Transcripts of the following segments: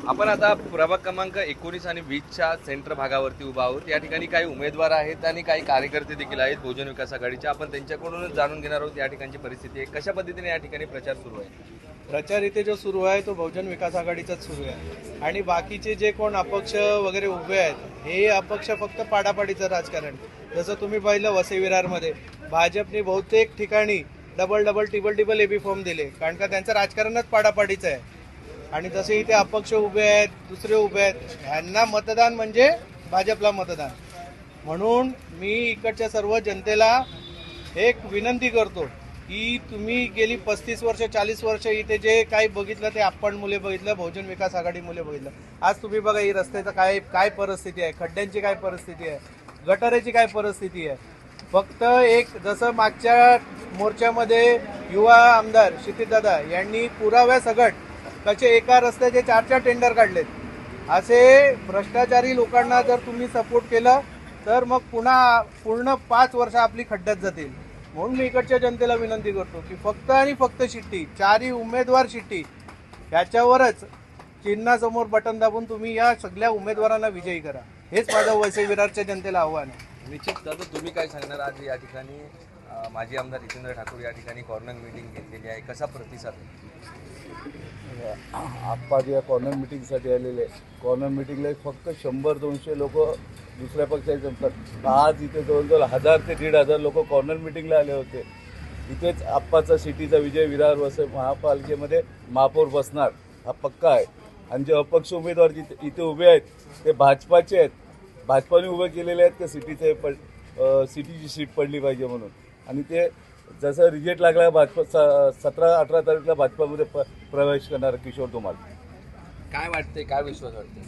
आपण आता प्रभाग क्रमांक 19 आणि 20च्या सेंटर भागावरती उभा आहोत। या ठिकाणी काही उमेदवार आहेत आणि काही कार्यकर्ते देखील आहेत बहुजन विकास आघाडीचे। आपण त्यांच्याकडूनच जाणून घेणार आहोत या ठिकाणची परिस्थिती आहे, कशा पद्धतीने या ठिकाणी प्रचार सुरू आहे। प्रचार इथे जो सुरू आहे तो बहुजन विकास आघाडीचाच सुरू आहे आणि बाकीचे जे कोण अपक्ष वगैरे उभे आहेत हे अपक्ष फक्त पाडापाडीचं राजकारण। जसं तुम्ही पाहिलं वसई विरारमध्ये भाजपने बहुतेक ठिकाणी डबल टिबल एबी फॉर्म दिले, कारण का त्यांचं राजकारणच पाडापाडीचं आहे। आणि तसे इथे अपक्ष उभे आहेत, दुसरे उभे आहेत, ह्यांना मतदान म्हणजे भाजपला मतदान। म्हणून मी इकडच्या सर्व जनतेला एक विनंती करतो की तुम्ही गेली 35 वर्ष 40 वर्ष इथे जे काही बघितलं ते आपण मुले बघितलं, बहुजन विकास आघाडी मुले बघितलं। आज तुम्ही बघा ही रस्त्याचं काय परिस्थिती आहे, खड्ड्यांची काय परिस्थिती आहे, गटाराची काय परिस्थिती आहे। फक्त एक जसं मागच्या मोर्चामध्ये युवा आमदार क्षितिजदादा यांनी पुराव्यासकट कसे एका रस्त्याचे 4 टेंडर काढलेत, असे भ्रष्टाचारी लोकांना जर तुम्ही सपोर्ट केलं तर मग पुन्हा पूर्ण 5 वर्ष आपली खड्ड्यात जातील। म्हणून मी इकडच्या जनतेला विनंती करतो की फक्त आणि फक्त शिट्टी, 4 उमेदवार शिट्टी, याच्यावरच चिन्हासमोर बटन दाबून तुम्ही या सगळ्या उमेदवारांना विजयी करा, हेच माझं वसई विरारच्या जनतेला आव्हान आहे। निश्चित दादा, तुम्ही काय सांगणार? आज या ठिकाणी माजी आमदार हितेंद्र ठाकूर या ठिकाणी कॉर्नर मीटिंग घेतलेली आहे, कसा प्रतिसाद? आप्पा या कॉर्नर मिटिंगसाठी आलेले, कॉर्नर मिटिंगला फक्त 100-200 लोक दुसऱ्या पक्षाचे जमतात। आज इथे जवळजवळ 1000 ते 1500 लोक कॉर्नर मिटिंगला आले होते। इथेच आप्पाचा सिटीचा विजय विरार वसई महापालिकेमध्ये महापौर बसणार हा पक्का आहे। आणि जे अपक्ष उमेदवार इथे उभे आहेत ते भाजपाचे आहेत, भाजपाने उभे केलेले आहेत की सिटीची सीट पडली पाहिजे म्हणून। आणि ते जसं रिजेक्ट लागला भाजपा 17-18 तारखेला भाजपामध्ये प्रवेश करणार किशोर धुमाळ। काय वाटतंय, काय विश्वास वाटतंय?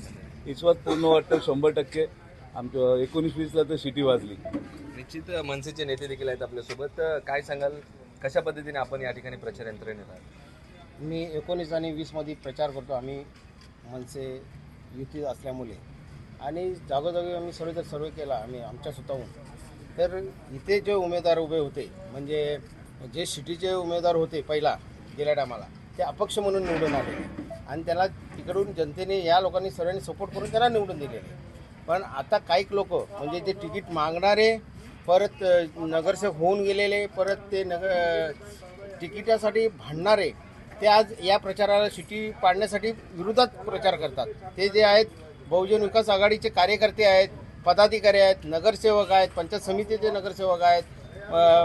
विश्वास पूर्ण वाटतं 100%। आमच्या 19-20ला तर सिटी वाजली। निश्चित मनसेचे नेते देखील आहेत आपल्यासोबत, काय सांगाल, कशा पद्धतीने आपण या ठिकाणी प्रचार यंत्रणेत आहात? मी 19 आणि 20मध्ये प्रचार करतो। आम्ही मनसे युती असल्यामुळे आणि जागोजागी आम्ही सर्वे केला आम्ही आमच्या स्वतःहून। तर इथे जे उमेदवार उभे होते, म्हणजे जे सिटीचे उमेदवार होते पहिला गेल्या टायमाला, ते अपक्ष म्हणून निवडून आले आणि त्याला तिकडून जनतेने या लोकांनी सर्वांनी सपोर्ट करून त्याला निवडून दिलेले। पण आता काही लोक म्हणजे जे तिकीट मागणारे, परत नगरसेवक होऊन गेलेले, परत ते तिकिटासाठी भांडणारे, ते आज या प्रचाराला सिटी पाडण्यासाठी विरोधात प्रचार करतात। ते जे आहेत बहुजन विकास आघाडीचे कार्यकर्ते आहेत, पदाधिकारी आहेत, नगरसेवक आहेत, पंचायत समितीचे नगरसेवक आहेत,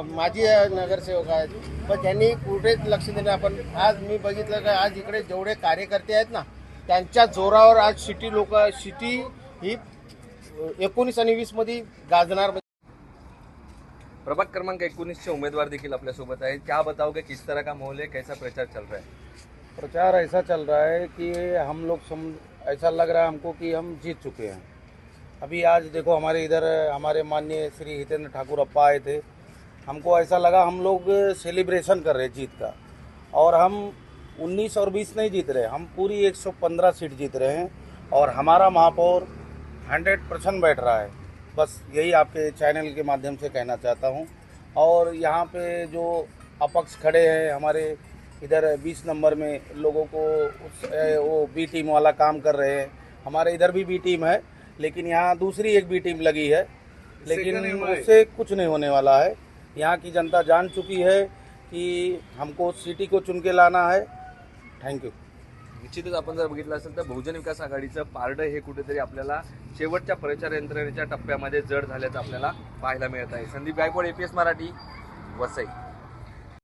माजी नगरसेवक आहेत, पण त्यांनी कुठेच लक्ष दिलं। आपण आज मी बघितलं की आज इकडे जेवढे कार्यकर्ते आहेत ना, त्यांच्या जोरावर आज सिटी ही 19 आणि 20मध्ये गाजणार। प्रभाग क्रमांक 19 के उम्मीदवार देखिए अपने सोबत है, क्या बताओगे किस तरह का माहौल है, कैसा प्रचार चल रहा है? प्रचार ऐसा चल रहा है कि हम लोग ऐसा लग रहा है हमको कि हम जीत चुके हैं। अभी आज देखो हमारे इधर हमारे माननीय श्री हितेंद्र ठाकुर अप्पा आए थे, हमको ऐसा लगा हम लोग सेलिब्रेशन कर रहे जीत का। और हम 19 और 20 नहीं जीत रहे, हम पूरी 115 सीट जीत रहे हैं और हमारा महापौर 100% बैठ रहा है। बस यही आपके चैनल के माध्यम से कहना चाहता हूँ। और यहाँ पे जो अपक्ष खड़े हैं हमारे इधर 20 नंबर में लोगों को वो बी टीम वाला काम कर रहे हैं। हमारे इधर भी बी टीम है, लेकिन यहाँ दूसरी एक बी टीम लगी है, लेकिन उससे कुछ नहीं होने वाला है। यहाँ की जनता जान चुकी है कि हमको सिटी को चुन के लाना है। Thank you. निश्चितच आपण जर बघितलं असेल तर बहुजन विकास आघाडीचं पारडं हे कुठेतरी आपल्याला शेवटच्या प्रचार यंत्रणेच्या टप्प्यामध्ये जड झाल्याचं आपल्याला पाहायला मिळत आहे। संदीप गायकवाड, APS मराठी, वसई।